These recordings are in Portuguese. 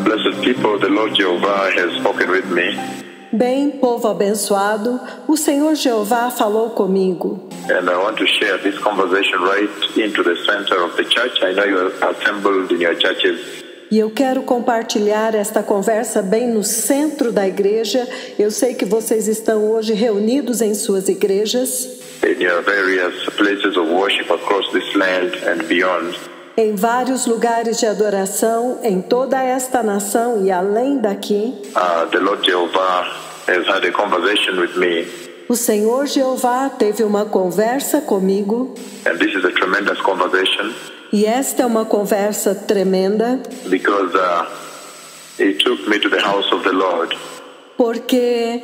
blessed people, the Lord Jehovah has spoken with me. Bem, povo abençoado, o Senhor Jeová falou comigo. And I want to share this conversation right into the center of the church. I know you are assembled in your churches. E eu quero compartilhar esta conversa bem no centro da igreja. Eu sei que vocês estão hoje reunidos em suas igrejas. In your various places of worship across this land and beyond. Em vários lugares de adoração, em toda esta nação e além daqui. The Lord Jehovah has had a conversation with me. O Senhor Jeová teve uma conversa comigo. And this is a tremendous conversation. E esta é uma conversa tremenda. Because he took me to the house of the Lord. Porque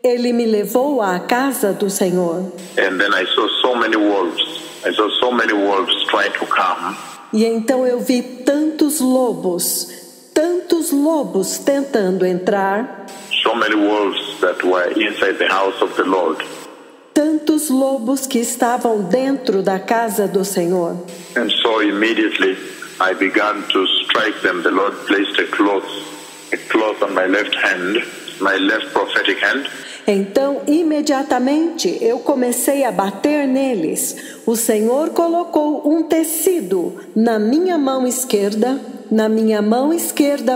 ele me levou à casa do Senhor. And then I saw so many wolves. I saw so many wolves trying to come. E então eu vi tantos lobos tentando entrar. So many wolves that were inside the house of the Lord. Tantos lobos que estavam dentro da casa do Senhor. And so immediately I began to strike them. The Lord placed a cloth on my left hand, my left prophetic hand. Então, imediatamente, eu comecei a bater neles. O Senhor colocou um tecido na minha mão esquerda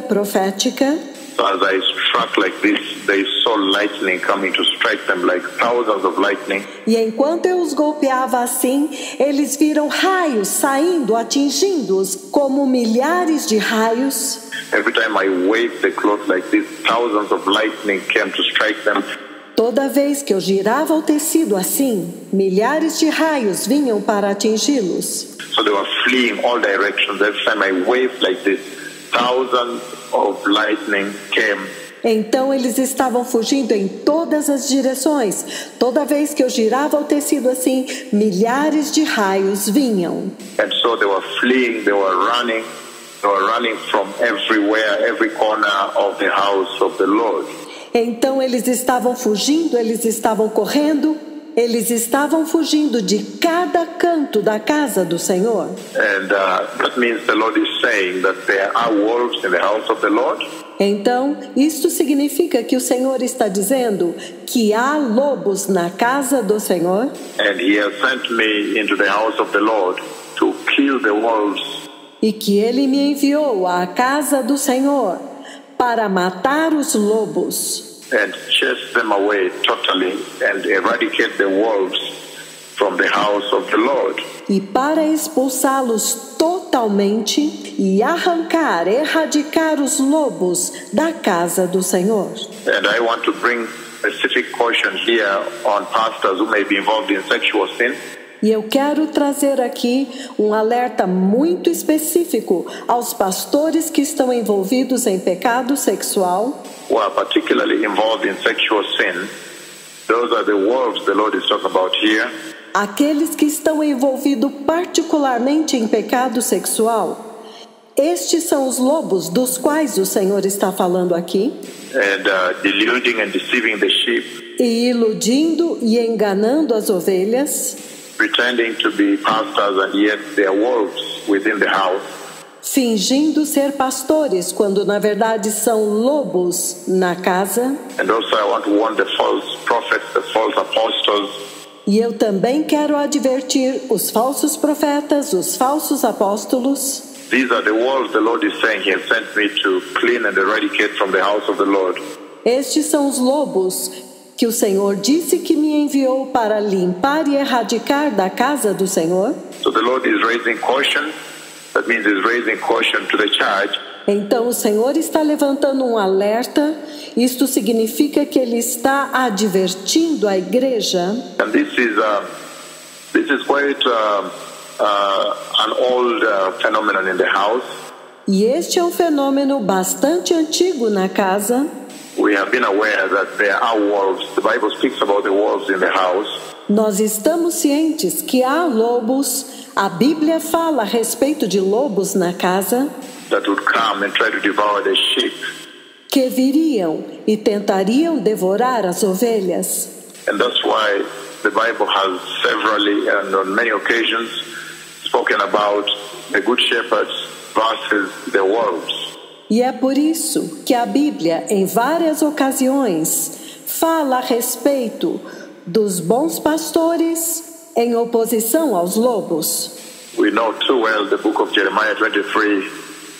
profética. So as I struck like this, they saw lightning coming to strike them, like thousands of lightning. E enquanto eu os golpeava assim, eles viram raios saindo, atingindo-os como milhares de raios. Every time I waved the cloth like this, thousands of lightning came to strike them. Toda vez que eu girava o tecido assim, milhares de raios vinham para atingi-los. So they were fleeing all directions. Every time I waved like this, thousands of lightning came. Então eles estavam fugindo em todas as direções. Toda vez que eu girava o tecido assim, milhares de raios vinham. And so they were fleeing, they were running from everywhere, every corner of the house of the Lord. Então eles estavam fugindo, eles estavam correndo, eles estavam fugindo de cada canto da casa do Senhor. And that means the Lord is saying that there are wolves in the house of the Lord. Então, isto significa que o Senhor está dizendo que há lobos na casa do Senhor. And he has sent me into the house of the Lord to kill the wolves. E que ele me enviou à casa do Senhor para matar os lobos. And chase them away totally and eradicate the wolves from the house of the Lord. E para expulsá-los totalmente e erradicar os lobos da casa do Senhor. And I want to bring specific caution here on pastors who may be involved in sexual sin. E eu quero trazer aqui um alerta muito específico aos pastores que estão envolvidos em pecado sexual. Who are particularly involved in sexual sin. Those are the wolves the Lord is talking about here. Aqueles que estão envolvidos particularmente em pecado sexual. Estes são os lobos dos quais o Senhor está falando aqui. And deluding and deceiving the sheep. E iludindo e enganando as ovelhas. Pretending to be pastors and yet they are wolves within the house. Fingindo ser pastores quando na verdade são lobos na casa. And also I want to warn the false prophets, the false apostles. E eu também quero advertir os falsos profetas, os falsos apóstolos. These are the wolves the Lord is saying He has sent me to clean and eradicate from the house of the Lord. Estes são os lobos que o Senhor disse que me enviou para limpar e erradicar da casa do Senhor. So the Lord is raising caution. That means He's raising caution to the church. Então o Senhor está levantando um alerta. Isto significa que Ele está advertindo a igreja. And this is quite an old phenomenon in the house. E este é um fenômeno bastante antigo na casa. We have been aware that there are wolves. The Bible speaks about the wolves in the house. Nós estamos cientes que há lobos. A Bíblia fala a respeito de lobos na casa. That would come and try to devour the sheep. Que viriam e tentariam devorar as ovelhas. And that's why the Bible has severally and on many occasions spoken about the good shepherds versus the wolves. E é por isso que a Bíblia, em várias ocasiões, fala a respeito dos bons pastores em oposição aos lobos. We know too well the book of Jeremiah 23,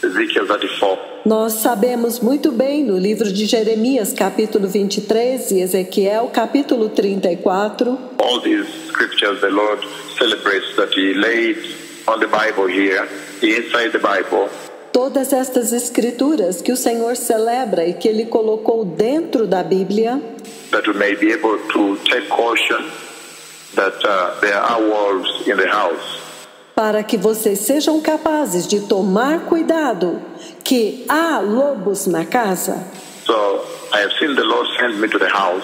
Ezekiel 34. Nós sabemos muito bem no livro de Jeremias, capítulo 23, e Ezequiel, capítulo 34. All these scriptures the Lord celebrates that He laid on the Bible here, inside the Bible. Todas estas escrituras que o Senhor celebra e que Ele colocou dentro da Bíblia, that we may be able to take caution that there are wolves in the house. para que vocês sejam capazes de tomar cuidado que há lobos na casa. So I have seen the Lord send me to the house,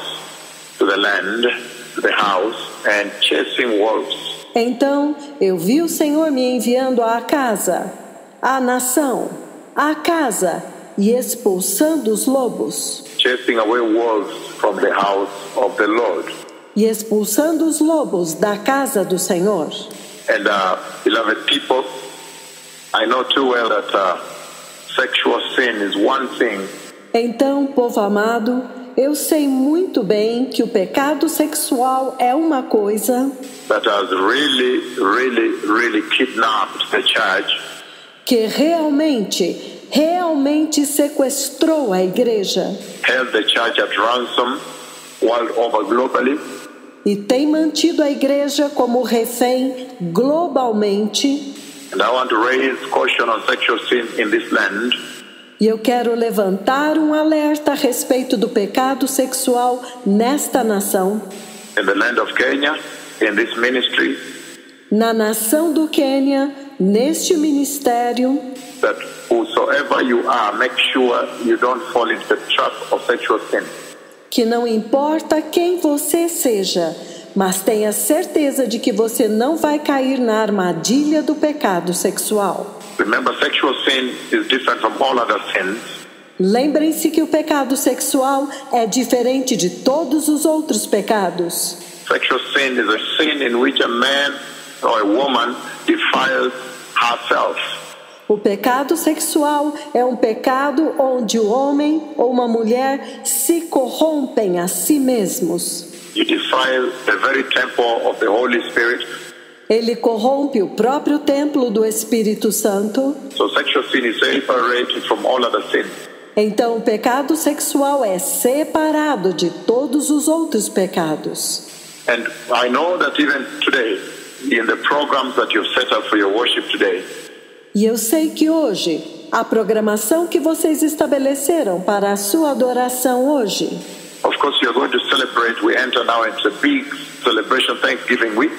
to the land, to the house, and chasing wolves. Então eu vi o Senhor me enviando à casa, à nação, à casa e expulsando os lobos. Chasing away wolves from the house of the Lord. E expulsando os lobos da casa do Senhor. And beloved people, I know too well that sexual sin is one thing. Então, povo amado, eu sei muito bem que o pecado sexual é uma coisa that has really kidnapped the church. Que realmente sequestrou a igreja. Held the church at ransom world over globally. E tem mantido a igreja como refém globalmente. And I want to raise caution on sexual sin in this land. E eu quero levantar um alerta a respeito do pecado sexual nesta nação. In the land of Kenya, in this ministry. Na nação do Quênia, neste ministério. That whosoever you are, make sure you don't fall into the trap of sexual sin. Que não importa quem você seja, mas tenha certeza de que você não vai cair na armadilha do pecado sexual. Remember, sexual sin is different from all other sins. Lembrem-se que o pecado sexual é diferente de todos os outros pecados. Sexual sin is a sin in which a man or a woman defiles herself. O pecado sexual é um pecado onde o homem ou uma mulher se corrompem a si mesmos. You defile the very temple of the Holy Spirit. Ele corrompe o próprio templo do Espírito Santo. So sexual sin is separated from all other sins. Então o pecado sexual é separado de todos os outros pecados. And I know that even today, in the programs that you've set up for your worship today, e eu sei que hoje, a programação que vocês estabeleceram para a sua adoração hoje, of course you're going to celebrate, we enter now into a big celebration, Thanksgiving week.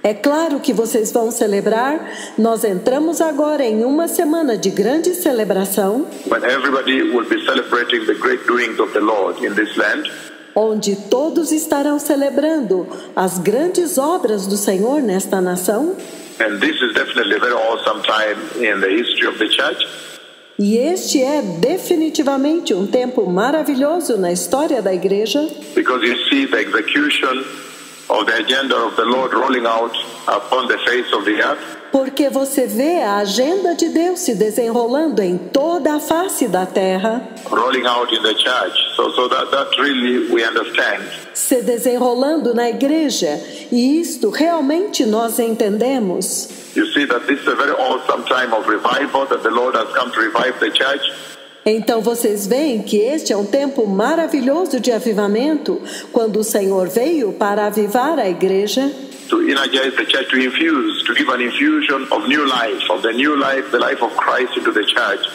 É claro que vocês vão celebrar, nós entramos agora em uma semana de grande celebração, when everybody will be celebrating the great doings of the Lord in this land. Onde todos estarão celebrando as grandes obras do Senhor nesta nação. And this is definitely a very awesome time in the history of the church. E este é definitivamente um tempo maravilhoso na história da igreja. Because you see the execution of the agenda of the Lord rolling out upon the face of the earth. Porque você vê a agenda de Deus se desenrolando em toda a face da terra. Rolling out in the church. So that really we understand. Se desenrolando na igreja. E isto realmente nós entendemos. You see that this is a very awesome time of revival that the Lord has come to revive the church. Então vocês veem que este é um tempo maravilhoso de avivamento, quando o Senhor veio para avivar a igreja. To energize the church, to infuse, to give an infusion of new life, of the new life, the life of Christ into the church.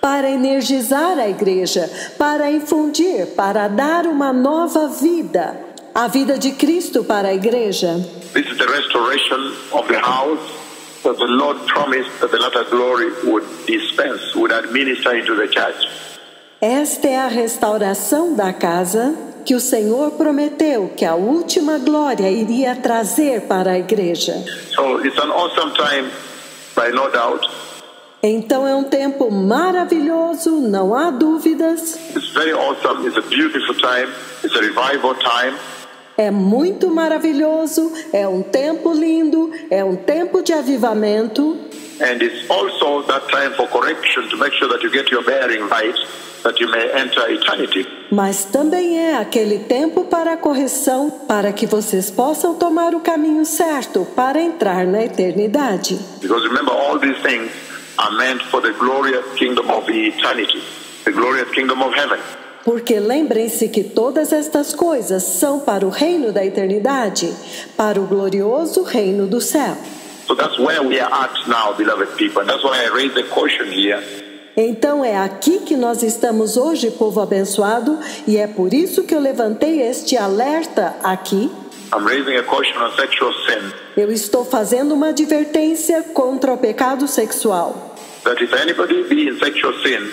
Para energizar a igreja, para infundir, para dar uma nova vida, a vida de Cristo para a igreja. This is the restoration of the house that the Lord promised that the latter glory would dispense, would administer into the church. Esta é a restauração da casa que o Senhor prometeu que a última glória iria trazer para a igreja. So it's an awesome time, by no doubt. Então é um tempo maravilhoso, não há dúvidas. It's very awesome, it's a beautiful time, it's a revival time. É muito maravilhoso, é um tempo lindo, é um tempo de avivamento. And it's also that time for correction to make sure that you get your bearing right, that you may enter eternity. Mas também é aquele tempo para a correção, para que vocês possam tomar o caminho certo para entrar na eternidade. Because remember, all these things are meant for the glorious kingdom of eternity, the glorious kingdom of heaven. Porque lembrem-se que todas estas coisas são para o reino da eternidade, para o glorioso reino do céu. So that's where we are at now, beloved people. And that's why I raise the caution here. Então é aqui que nós estamos hoje, povo abençoado, e é por isso que eu levantei este alerta aqui. I'm raising a caution on sexual sin. Eu estou fazendo uma advertência contra o pecado sexual. That if anybody be in sexual sin,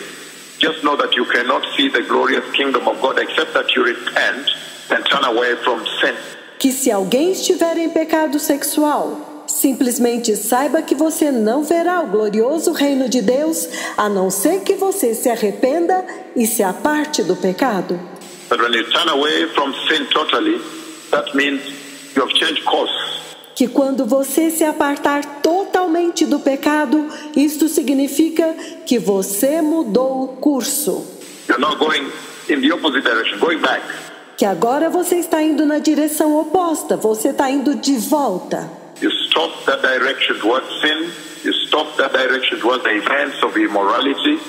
just know that you cannot see the glorious kingdom of God except that you repent and turn away from sin. Que se alguém estiver em pecado sexual, simplesmente saiba que você não verá o glorioso reino de Deus, a não ser que você se arrependa e se aparte do pecado. But when you turn away from sin totally, that means you have changed course. Que quando você se apartar totalmente do pecado, isto significa que você mudou o curso. You're not going in the opposite direction, going back. Que agora você está indo na direção oposta, você está indo de volta. You stop that direction towards sin. You stop that direction towards the events of immorality.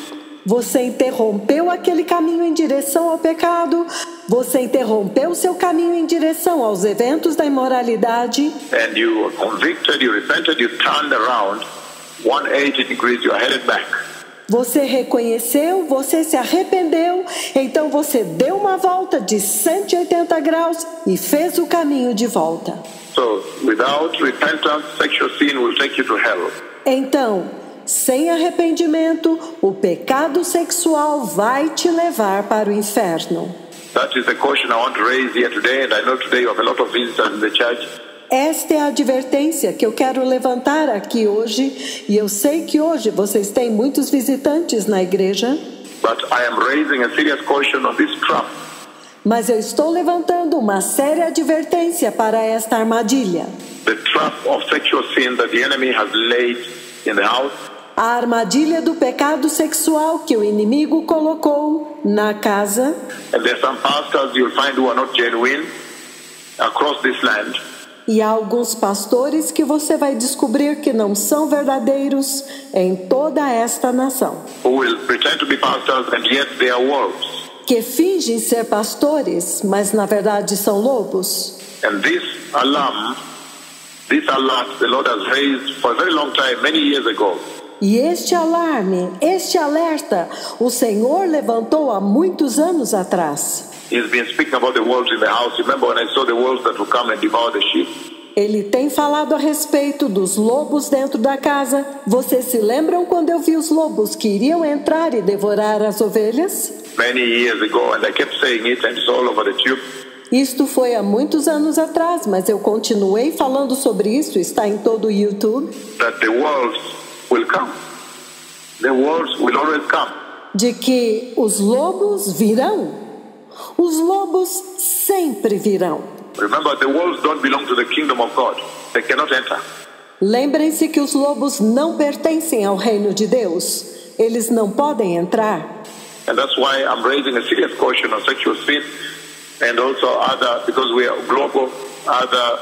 Você interrompeu aquele caminho em direção ao pecado. Você interrompeu seu caminho em direção aos eventos da imoralidade. And you were convicted, you repented, you turned around 180 degrees, you are headed back. Você reconheceu, você se arrependeu, então você deu uma volta de 180 graus e fez o caminho de volta. So, without repentance, sexual sin will take you to hell. Então, sem arrependimento, o pecado sexual vai te levar para o inferno. That is the caution I want to raise here today, and I know today you have a lot of visitors in the church. Esta é a advertência que eu quero levantar aqui hoje, e eu sei que hoje vocês têm muitos visitantes na igreja. But I am raising a serious caution on this trap. Mas eu estou levantando uma séria advertência para esta armadilha. The trap of sexual sin that the enemy has laid in the house. A armadilha do pecado sexual que o inimigo colocou na casa. And there are some pastors you'll find who are not genuine across this land. E há alguns pastores que você vai descobrir que não são verdadeiros em toda esta nação. Who will pretend to be pastors and yet they are wolves. Que fingem ser pastores, mas na verdade são lobos. And this alarm, this alert, the Lord has raised for a very long time, many years ago. E este alarme, este alerta, o Senhor levantou há muitos anos atrás. He's been speaking about the wolves in the house. Remember when I saw the wolves that will come and devour the sheep? Ele tem falado a respeito dos lobos dentro da casa. Vocês se lembram quando eu vi os lobos que iriam entrar e devorar as ovelhas? Many years ago, and I kept saying it, and it's all over the tube. Isto foi há muitos anos atrás, mas eu continuei falando sobre isso, está em todo o YouTube. That the wolves will come. The wolves will always come. De que os lobos virão. Os lobos sempre virão. Remember, the wolves don't belong to the kingdom of God. They cannot enter. Lembrem-se que os lobos não pertencem ao reino de Deus. Eles não podem entrar. And that's why I'm raising a serious caution on sexual sin and also other, because we are global, other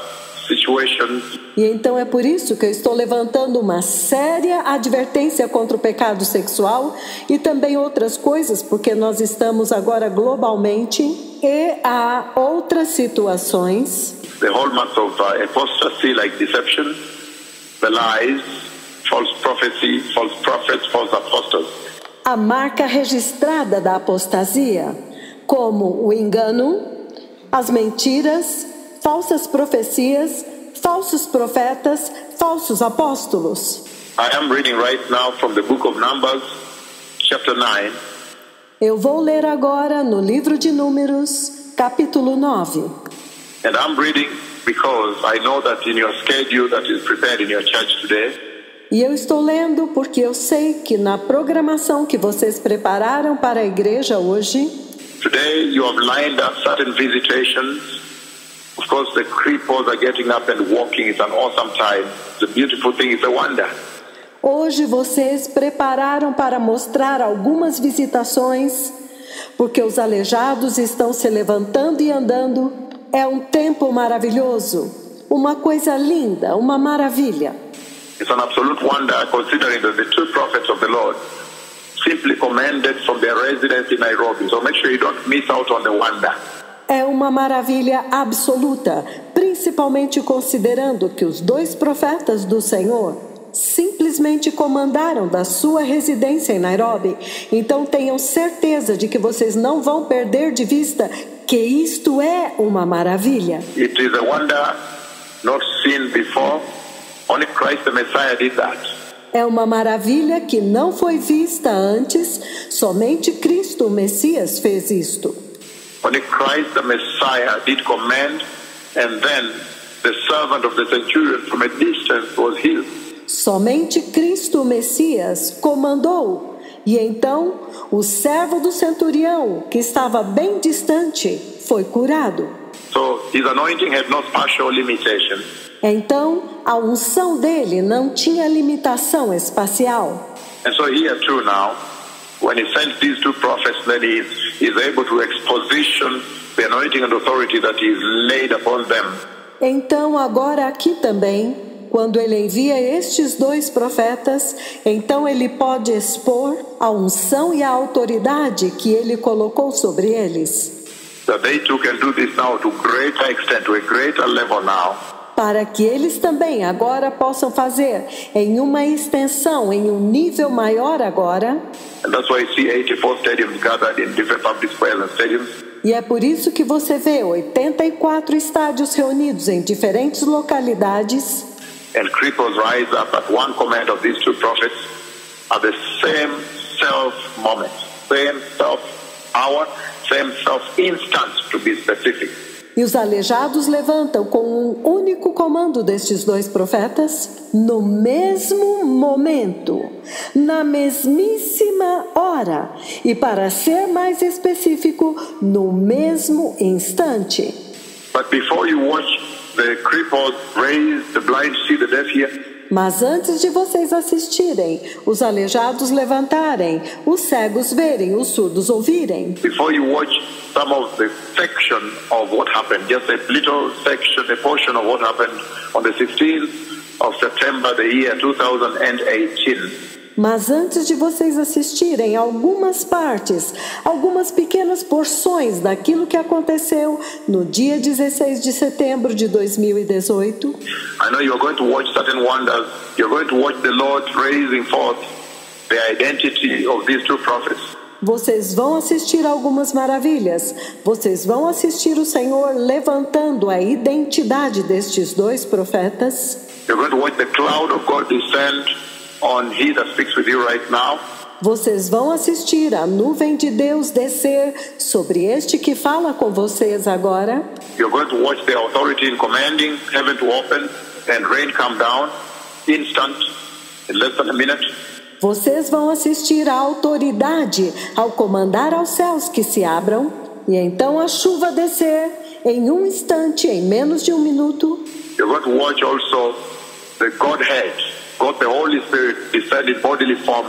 situations. E então é por isso que eu estou levantando uma séria advertência contra o pecado sexual e também outras coisas, porque nós estamos agora globalmente e há outras situações. The hallmarks of apostasy, like deception, the lies, false prophecy, false prophets, false apostles. A marca registrada da apostasia, como o engano, as mentiras, falsas profecias, falsos profetas, falsos apóstolos. I am reading right now from the book of Numbers, chapter 9. Eu vou ler agora no livro de Números, capítulo 9. And I'm reading because I know that in your schedule that is prepared in your church today, E eu estou lendo porque eu sei que na programação que vocês prepararam para a igreja hoje, today you have lined up certain visitations. Of course, the cripples are getting up and walking. It's an awesome time. It's a beautiful thing. It's a wonder. Hoje vocês prepararam para mostrar algumas visitações, porque os aleijados estão se levantando e andando. É um tempo maravilhoso, uma coisa linda, uma maravilha. It's an absolute wonder, considering that the two prophets of the Lord simply commanded from their residence in Nairobi. So make sure you don't miss out on the wonder. É uma maravilha absoluta, principalmente considerando que os 2 profetas do Senhor simplesmente comandaram da sua residência em Nairobi. Então tenham certeza de que vocês não vão perder de vista que isto é uma maravilha. It is a wonder not seen before. Only Christ the Messiah did that. É uma maravilha que não foi vista antes, somente Cristo, o Messias, fez isto. Only Christ the Messiah did command, and then the servant of the centurion from a distance was healed. Somente Cristo, o Messias, comandou, e então o servo do centurião, que estava bem distante, foi curado. So his anointing had no spatial limitation. Então, a unção dele não tinha limitação espacial. And so here too now, when he sent these 2 prophets, then he is able to exposition the anointing and authority that is laid upon them. Então, agora aqui também, quando ele envia estes 2 profetas, então ele pode expor a unção e a autoridade que ele colocou sobre eles. That they too can do this now to greater extent, to a greater level now. Para que eles também agora possam fazer em uma extensão, em um nível maior agora. And that's why you see 84 stadiums gathered in different public squares and stadiums. E é por isso que você vê 84 estádios reunidos em diferentes localidades. And cripples rise up at one command of these 2 prophets at the same self-moment, same self-hour, same self-instant, to be specific. E os aleijados levantam com um único comando destes 2 profetas, no mesmo momento, na mesmíssima hora, e para ser mais específico, no mesmo instante. But before you watch the cripples raise, the blind see, the deaf hear. Mas antes de vocês assistirem, os aleijados levantarem, os cegos verem, os surdos ouvirem. Before you watch some of the section of what happened, just a little section, a portion of what happened on the 16th of September, the year 2018. Mas antes de vocês assistirem algumas partes, algumas pequenas porções daquilo que aconteceu no dia 16 de setembro de 2018. I know you're going to watch certain wonders. You're going to watch the Lord raising forth the identity of these 2 prophets. Vocês vão assistir algumas maravilhas. Vocês vão assistir o Senhor levantando a identidade destes 2 profetas. You're going to watch the cloud of God descend on he that speaks with you right now. Vocês vão assistir a nuvem de Deus descer sobre este que fala com vocês agora. You're going to watch the authority in commanding heaven to open and rain come down, instant, in less than a minute. Vocês vão assistir a autoridade ao comandar aos céus que se abram, e então a chuva descer em um instante, em menos de um minuto. You're going to watch also the Godhead, God the Holy Spirit, descend in bodily form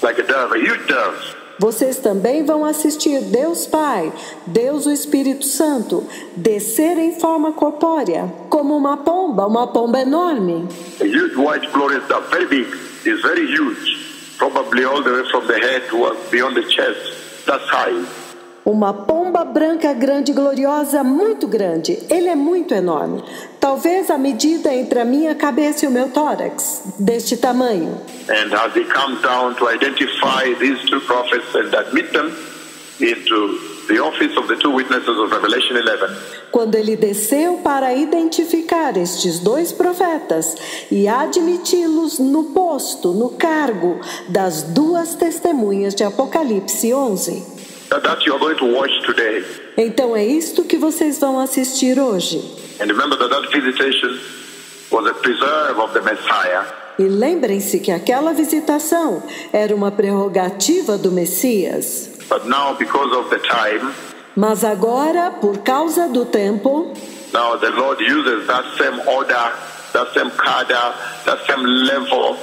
like a dove, a huge dove. Vocês também vão assistir Deus Pai, Deus o Espírito Santo, descer em forma corpórea, como uma pomba enorme. A huge white glorious dove, very big, is very huge, probably all the way from the head to beyond the chest, that size. Uma pomba branca grande e gloriosa, muito grande. Ele é muito enorme. Talvez a medida entre a minha cabeça e o meu tórax, deste tamanho. And as he comes down to identify these 2 prophets and admit them into the office of the 2 witnesses of Revelation 11. Quando ele desceu para identificar estes 2 profetas e admiti-los no posto, no cargo das 2 testemunhas de Apocalipse 11. That you are going to watch today. Então é isto que vocês vão assistir hoje. And remember that visitation was a preserve of the Messiah. E lembrem-se que aquela visitação era uma prerrogativa do Messias. But now, because of the time, mas agora, por causa do tempo, now the Lord uses that same order, that same cadre, that same level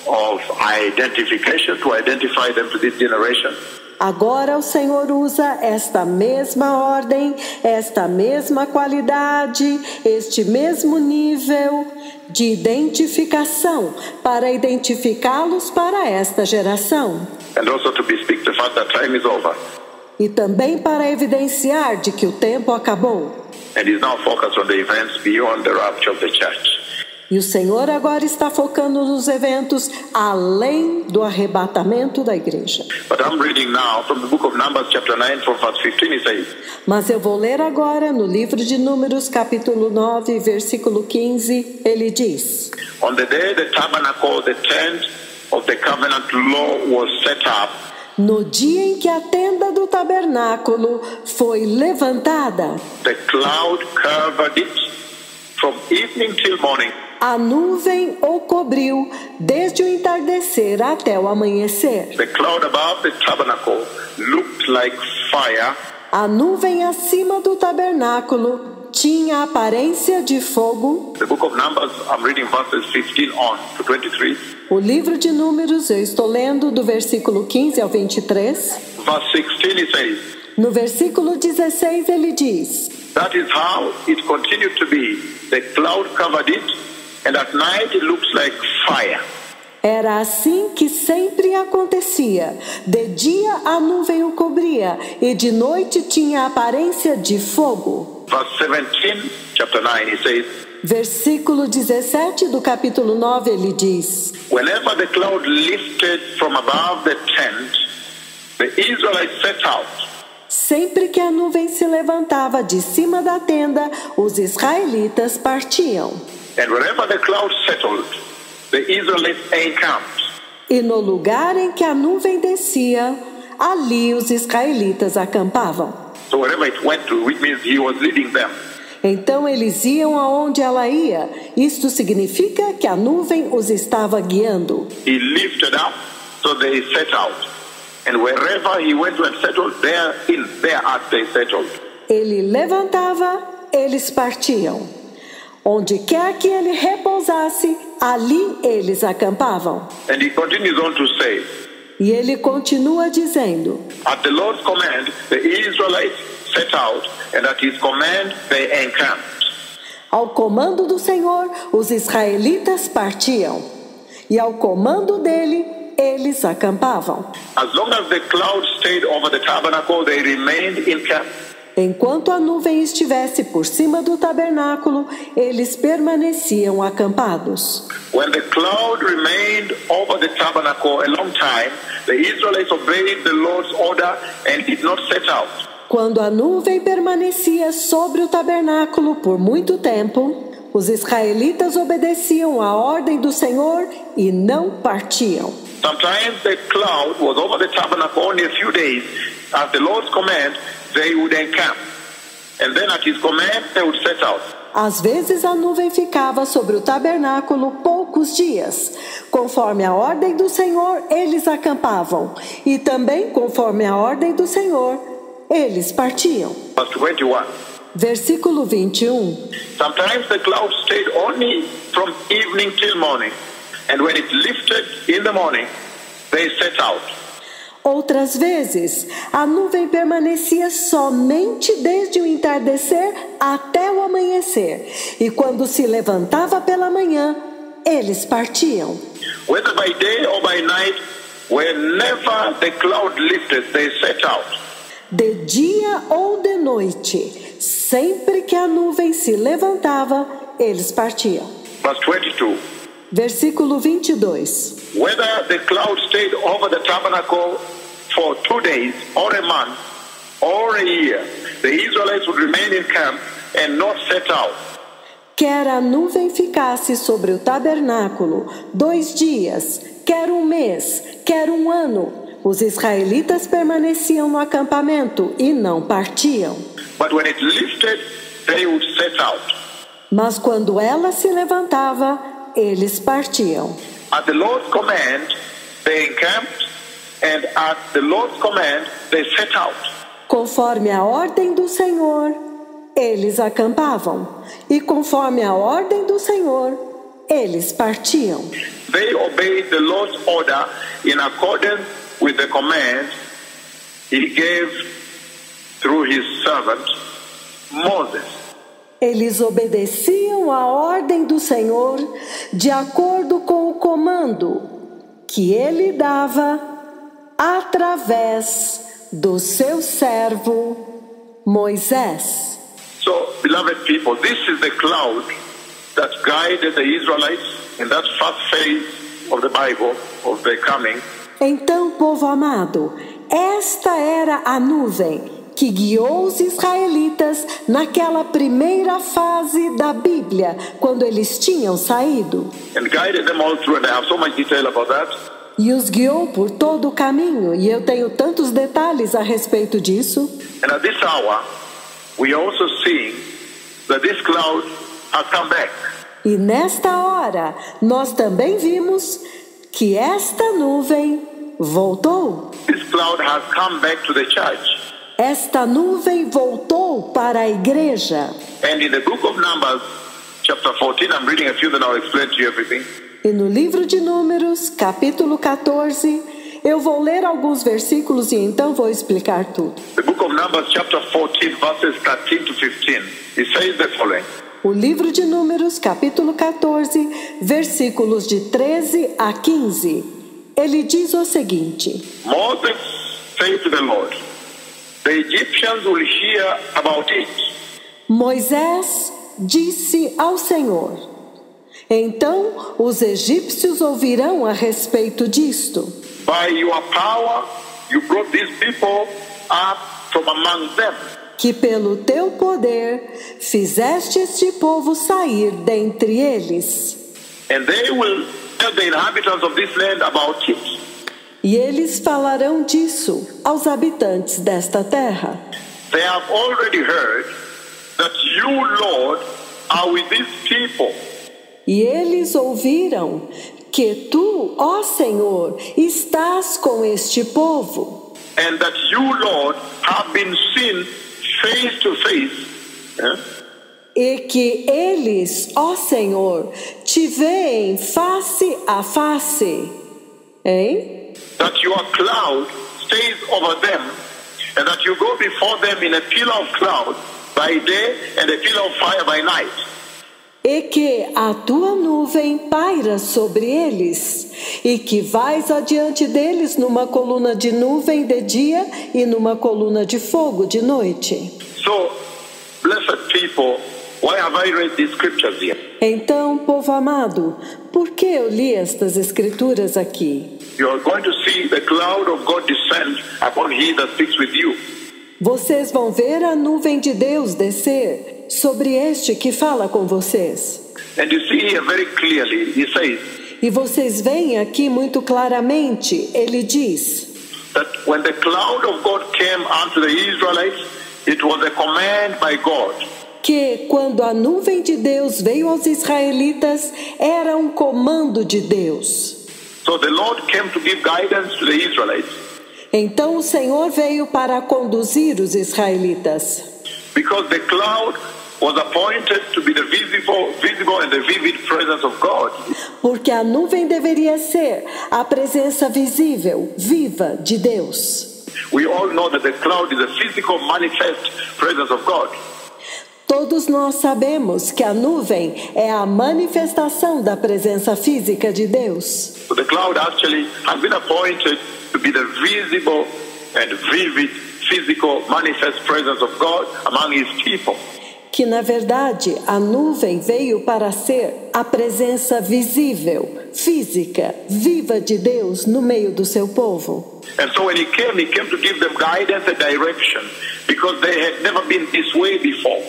of identification to identify them to this generation. Agora o Senhor usa esta mesma ordem, esta mesma qualidade, este mesmo nível de identificação para identificá-los para esta geração. And also to bespeak the fact that time is over. E também para evidenciar de que o tempo acabou. And is now focused on the events beyond the rapture of the church. E o Senhor agora está focando nos eventos além do arrebatamento da igreja. But I'm reading now from the book of Numbers chapter 9 from verse 15 it says, Mas eu vou ler agora no livro de Números capítulo 9, versículo 15, ele diz: On the day the tabernacle, the tent of the covenant law was set up, no dia em que a tenda do tabernáculo foi levantada, the cloud covered it from evening till morning. a nuvem o cobriu desde o entardecer até o amanhecer. The cloud above the tabernacle looked like fire. A nuvem acima do tabernáculo tinha aparência de fogo. The book of Numbers, I'm reading verses 15 on to 23. O livro de Números, eu estou lendo do versículo 15 ao 23. Verse 16 it says, No versículo 16 ele diz: that is how it continued to be. The cloud covered it, and at night it looks like fire. Era assim que sempre acontecia. De dia a nuvem o cobria, e de noite tinha aparência de fogo. Verse 17, chapter 9, it says, Versículo 17 do capítulo 9, ele diz: whenever the cloud lifted from above the tent, the Israelites set out. Sempre que a nuvem se levantava de cima da tenda, os israelitas partiam. And wherever the cloud settled, the Israelites encamped. E no lugar em que a nuvem descia, ali os israelitas acampavam. So wherever it went to, which means he was leading them. Então eles iam aonde ela ia. Isto significa que a nuvem os estava guiando. He lifted up, so they set out. And wherever he went to and settled, thereat they settled. Ele levantava, eles partiam. Onde quer que ele repousasse, ali eles acampavam. And he continues on to say, E ele continua dizendo: at the Lord's command, the Israelites set out, and at his command they encamped. Ao comando do Senhor, os israelitas partiam. E ao comando dele, eles acampavam. As long as the cloud stayed over the tabernacle, they remained in camp. Enquanto a nuvem estivesse por cima do tabernáculo, eles permaneciam acampados. When the cloud remained over the tabernacle a long time, the Israelites obeyed the Lord's order and did not set out. Quando a nuvem permanecia sobre o tabernáculo por muito tempo, os israelitas obedeciam à ordem do Senhor e não partiam. Sometimes the cloud was over the tabernacle only a few days. At the Lord's command, they would encamp. And then at his command, they would set out. Às vezes a nuvem ficava sobre o tabernáculo poucos dias. Conforme a ordem do Senhor, eles acampavam. E também, conforme a ordem do Senhor, eles partiam. Verse 21. Versículo 21. Sometimes the cloud stayed only from evening till morning. And when it lifted in the morning, they set out. Outras vezes, a nuvem permanecia somente desde o entardecer até o amanhecer. E quando se levantava pela manhã, eles partiam. Whether by day or by night, whenever the cloud lifted, they set out. De dia ou de noite, sempre que a nuvem se levantava, eles partiam. Verse 22. Versículo 22. Whether the cloud stayed over the tabernacle for 2 days, or a month, or a year, the Israelites would remain in camp and not set out. Quer a nuvem ficasse sobre o tabernáculo 2 dias, quer 1 mês, quer 1 ano, os israelitas permaneciam no acampamento e não partiam. But when it lifted, they would set out. Mas quando ela se levantava, eles partiam. At the Lord's command, they encamped, and at the Lord's command, they set out. Conforme a ordem do Senhor, eles acampavam. E conforme a ordem do Senhor, eles partiam. they obeyed the Lord's order in accordance with the command he gave through his servant Moses. Eles obedeciam à ordem do Senhor de acordo com o comando que ele dava através do seu servo Moisés. So, beloved people, this is the cloud that guided the Israelites in that first phase of the Bible, of the coming. Então, povo amado, esta era a nuvem que guiou os israelitas naquela primeira fase da Bíblia, quando eles tinham saído. And guided them all through, and I have so much detail about that. E os guiou por todo o caminho, e eu tenho tantos detalhes a respeito disso. And at this hour, we are also seeing that this cloud has come back. E nesta hora, nós também vimos que esta nuvem voltou. This cloud has come back to the church. Esta nuvem voltou para a igreja. And in the book of Numbers, chapter 14, I'm reading a few, then I'll explain to you everything. E no livro de Números, capítulo 14, eu vou ler alguns versículos e então vou explicar tudo. The book of Numbers, chapter 14, verses 13 to 15, it says the following. O livro de Números, capítulo 14, versículos de 13 a 15. Ele diz o seguinte: Moses said to the Lord, the Egyptians will hear about it. Moisés disse ao Senhor: então os egípcios ouvirão a respeito disto. By your power, you brought these people up from among them. Que pelo teu poder fizeste este povo sair dentre eles. And they will tell the inhabitants of this land about it. E eles falarão disso aos habitantes desta terra. They have already heard that you, Lord, are with these people. E eles ouviram que tu, ó Senhor, estás com este povo. And that you, Lord, have been seen face to face. E que eles, ó Senhor, te veem face a face. Hein? That your cloud stays over them, and that you go before them in a pillar of cloud by day and a pillar of fire by night. E que a tua nuvem paira sobre eles, e que vais adiante deles numa coluna de nuvem de dia e numa coluna de fogo de noite. So, blessed people, why have I read these scriptures here? Então, povo amado, por que eu li estas escrituras aqui? You are going to see the cloud of God descend upon he that speaks with you. Vocês vão ver a nuvem de Deus descer sobre este que fala com vocês. And you see here very clearly, he says, E vocês veem aqui muito claramente, ele diz, that when the cloud of God came unto the Israelites, it was a command by God. que quando a nuvem de Deus veio aos israelitas, era um comando de Deus. So the Lord came to give guidance to the Israelites. Então o Senhor veio para conduzir os israelitas. Because the cloud was appointed to be the visible and the vivid presence of God. Porque a nuvem deveria ser a presença visível, viva de Deus. We all know that the cloud is a physical manifest presence of God. Todos nós sabemos que a nuvem é a manifestação da presença física de Deus. So the cloud actually has been appointed to be the visible and vivid physical manifest presence of God among his people. Que na verdade a nuvem veio para ser a presença visível, física, viva de Deus no meio do seu povo. And so when he came to give them guidance and direction because they had never been this way before.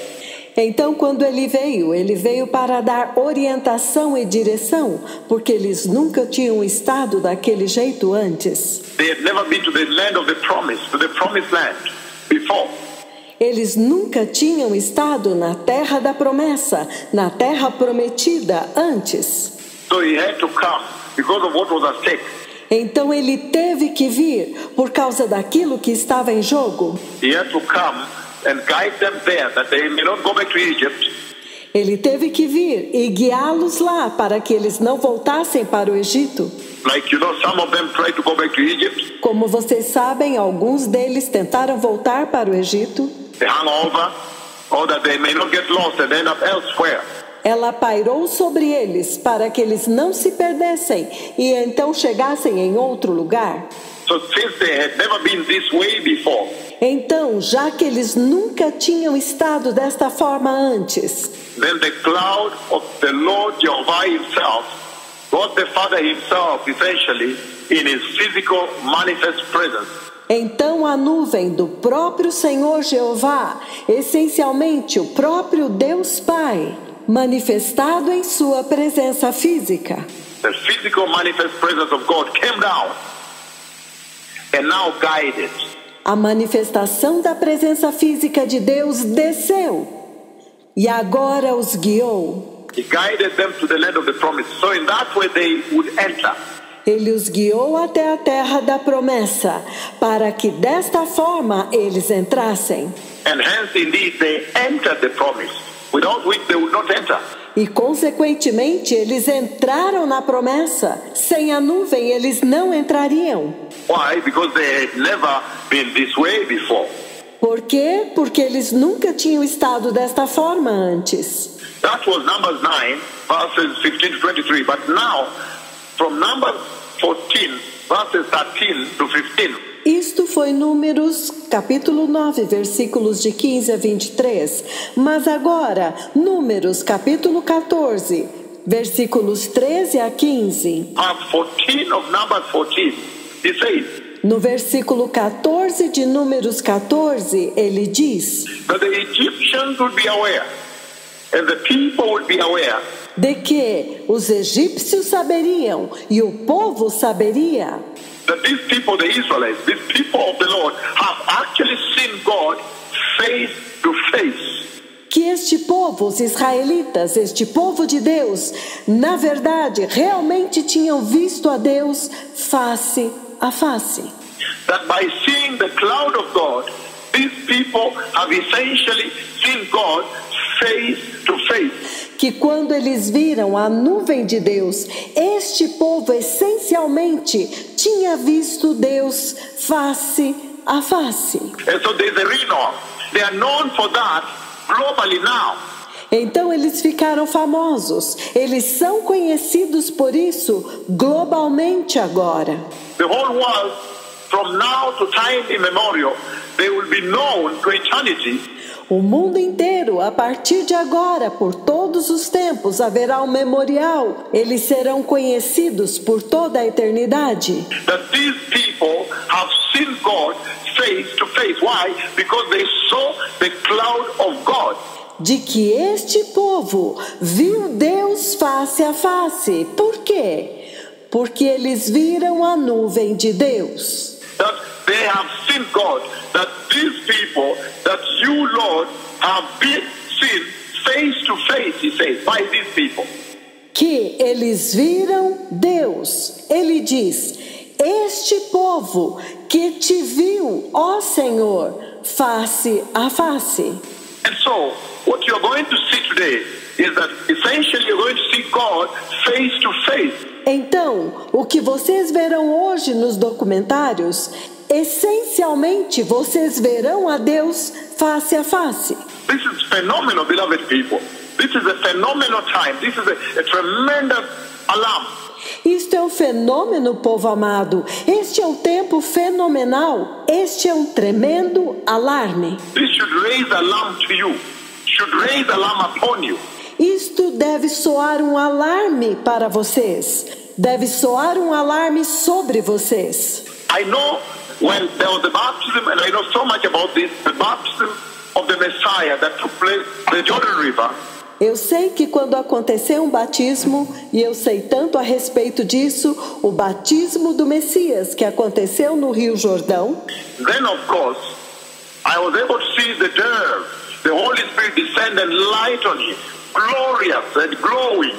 Então, quando ele veio para dar orientação e direção, porque eles nunca tinham estado daquele jeito antes. They had never been to the land of the promise, to the promised land before. Eles nunca tinham estado na terra da promessa, na terra prometida antes. So he had to come because of what was at stake. Então ele teve que vir por causa daquilo que estava em jogo. He had to come and guide them there, that they may not go back to Egypt. Ele teve que vir e guiá-los lá para que eles não voltassem para o Egito. Like, some of them tried to go back to Egypt. Como vocês sabem, alguns deles tentaram voltar para o Egito. They hung over, or that they may not get lost and end up elsewhere. Ela pairou sobre eles para que eles não se perdessem e então chegassem em outro lugar. So since they had never been this way before, Então, já que eles nunca tinham estado desta forma antes, then the cloud of the Lord Jehovah himself, God the Father himself, essentially, in his physical manifest presence, então a nuvem do próprio Senhor Jeová, essencialmente o próprio Deus Pai, manifestado em sua presença física. the physical manifest presence of God came down and now guided. A manifestação da presença física de Deus desceu e agora os guiou. He guided them to the land of the promise. So in that way they would enter. Ele os guiou até a terra da promessa, para que desta forma eles entrassem. And hence indeed they entered the promise, without which they would not enter. E consequentemente eles entraram na promessa. Sem a nuvem eles não entrariam. Why? Because they had never been this way before. Por quê? Porque eles nunca tinham estado desta forma antes. That was Numbers 9, verses 15 to 23. But now, from Numbers 14, verses 13 to 15, Isto foi Números, capítulo 9, versículos de 15 a 23. Mas agora, Números, capítulo 14, versículos 13 a 15. verse 14 of Numbers 14, he says No versículo 14 de Números 14, ele diz that the Egyptians would be aware, and the people would be aware, de que os egípcios saberiam e o povo saberia that these people, the Israelites, these people of the Lord, have actually seen God face to face. que este povo, os israelitas, este povo de Deus, na verdade, realmente tinham visto a Deus face a face. That by seeing the cloud of God, these people have essentially seen God face to face. Que quando eles viram a nuvem de Deus, este povo essencialmente tinha visto Deus face a face. And so there's a renown. They are known for that globally now. Então eles ficaram famosos, eles são conhecidos por isso globalmente agora. The whole world, from now to time immemorial, they will be known to eternity. O mundo inteiro, a partir de agora, por todos os tempos, haverá um memorial. Eles serão conhecidos por toda a eternidade. That these people have seen God face to face. Why? Because they saw the cloud of God. De que este povo viu Deus face a face. Por quê? Porque eles viram a nuvem de Deus. That they have seen God. That these people, that you, Lord, have been seen face to face, he says, by these people. Que eles viram Deus. Ele diz: este povo que te viu, ó Senhor, face a face. And so, what you're going to see today is that essentially you're going to see God face to face. Então, o que vocês verão hoje nos documentários, essencialmente vocês verão a Deus face a face. This is phenomenal, beloved people. This is a phenomenal time. This is a tremendous alarm. Isto é um fenômeno, povo amado. Este é um tempo fenomenal. Este é um tremendo alarme. This should raise alarm to you. Should raise alarm upon you. Isto deve soar um alarme para vocês. Deve soar um alarme sobre vocês. I know when there was the baptism, and I know so much about this, the baptism of the Messiah that took place on the Jordan River. Eu sei que quando aconteceu um batismo, e eu sei tanto a respeito disso, o batismo do Messias que aconteceu no Rio Jordão. Then, of course, I was able to see the dove, the Holy Spirit descend and light on him, glorious and glowing.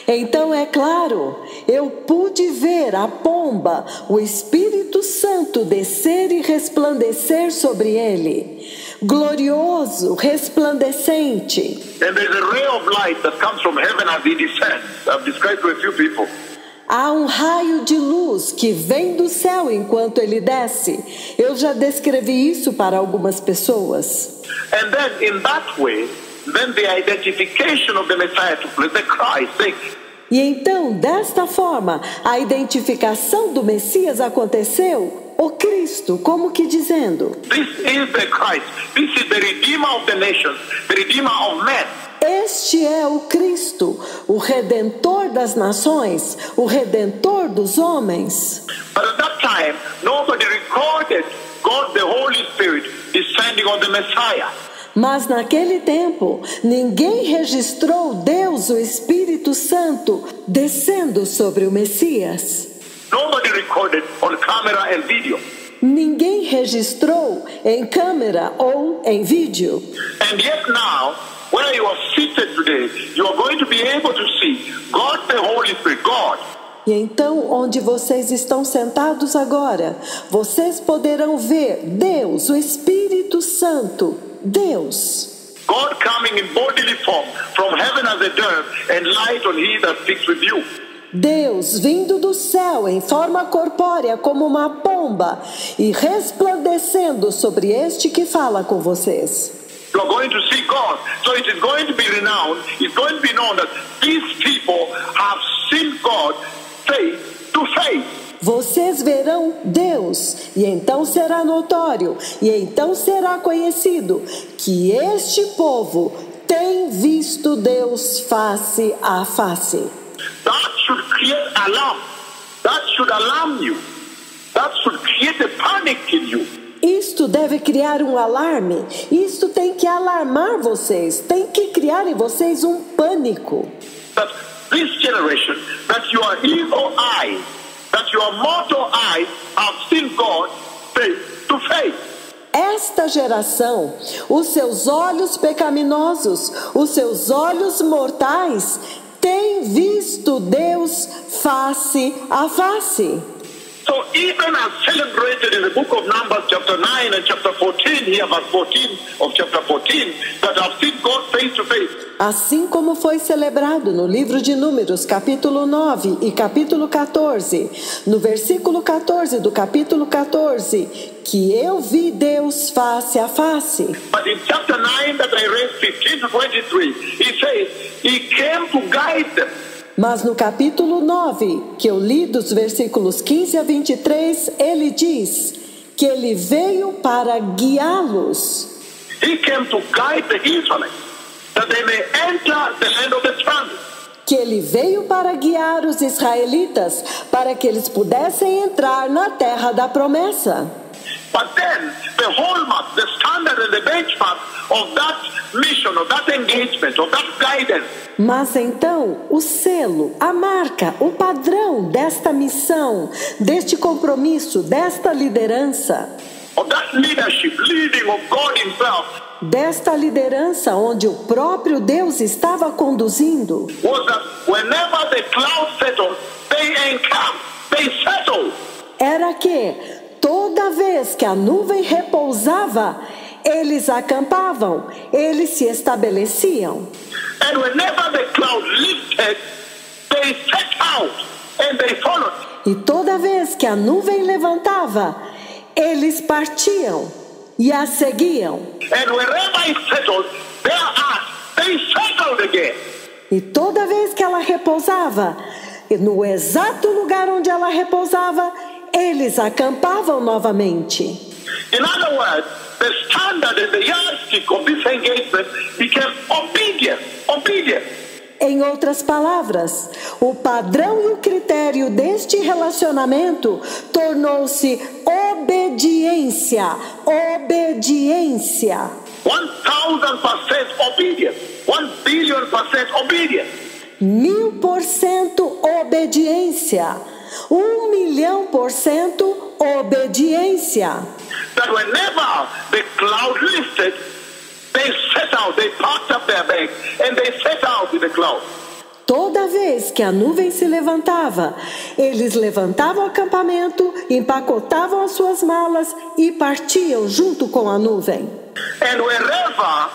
Então, é claro, eu pude ver a pomba, o Espírito Santo descer e resplandecer sobre ele, glorioso, resplandecente. And there's a ray of light that comes from heaven as he descends. I've described to a few people. Há um raio de luz que vem do céu enquanto ele desce. Eu já descrevi isso para algumas pessoas. And then in that way, then the identification of the Messiah took place, the Christ. E então, desta forma, a identificação do Messias aconteceu. O Cristo, como que dizendo: This is the Christ. This is the Redeemer of the nations, the Redeemer of men. Este é o Cristo, o Redentor das nações, o Redentor dos homens. But at that time, nobody recorded God the Holy Spirit descending on the Messiah. Mas naquele tempo, ninguém registrou Deus, o Espírito Santo, descendo sobre o Messias. Nobody recorded on camera and video. Ninguém registrou em câmera ou em vídeo. And yet now, where you are seated today, you are going to be able to see God the Holy Spirit, God. E então, onde vocês estão sentados agora, vocês poderão ver Deus, o Espírito Santo, Deus. God coming in bodily form from heaven as a dove and light on he that speaks with you. Deus vindo do céu em forma corpórea como uma pomba e resplandecendo sobre este que fala com vocês. You are going to see God. So it is going to be renowned. It's going to be known that these people have seen God face to face. Vocês verão Deus, e então será notório, e então será conhecido que este povo tem visto Deus face a face. That should create alarm. That should alarm you. That should create a panic in you. Isto deve criar um alarme. Isto tem que alarmar vocês. Tem que criar em vocês um pânico. That this generation, that your evil eyes, that your mortal eyes have seen God face to face. Esta geração, os seus olhos pecaminosos, os seus olhos mortais, têm visto Deus face a face. So even as celebrated in the book of Numbers chapter 9 and chapter 14, here verse 14 of chapter 14, that have seen God face to face. Assim como foi celebrado no livro de Números, capítulo 9 e capítulo 14, no versículo 14 do capítulo 14, que eu vi Deus face a face. But in chapter 9 that I read 15 to 23, he says, he came to guide them. Mas no capítulo 9, que eu li dos versículos 15 a 23, ele diz que ele veio para guiá-los. He came to guide the Israelites, that they may enter the land of the promise. Que ele veio para guiar os israelitas, para que eles pudessem entrar na terra da promessa. But then, the hallmark, the standard and the benchmark of that mission, of that engagement, of that guidance. Mas então, o selo, a marca, o padrão desta missão, deste compromisso, desta liderança, Of that leadership, leading of God himself, desta liderança onde o próprio Deus estava conduzindo, was that whenever the cloud settled, they encamped, they settled. era que toda vez que a nuvem repousava, eles acampavam, eles se estabeleciam. And whenever the cloud lifted, they set out and they followed. E toda vez que a nuvem levantava, eles partiam e a seguiam. And wherever it settled, they settled again. E toda vez que ela repousava, no exato lugar onde ela repousava, eles acampavam novamente. In other words, the standard and the yardstick of this engagement became obedience. Obedience. Em outras palavras, o padrão e o critério deste relacionamento tornou-se obediência. Obediência. 1,000% obedience. 1 billion% obedience. 1000% obediência. 1.000.000% obediência. That whenever the cloud lifted, they set out, they packed up their bags, and they set out with the cloud. Toda vez que a nuvem se levantava, eles levantavam o acampamento, empacotavam as suas malas e partiam junto com a nuvem. And wherever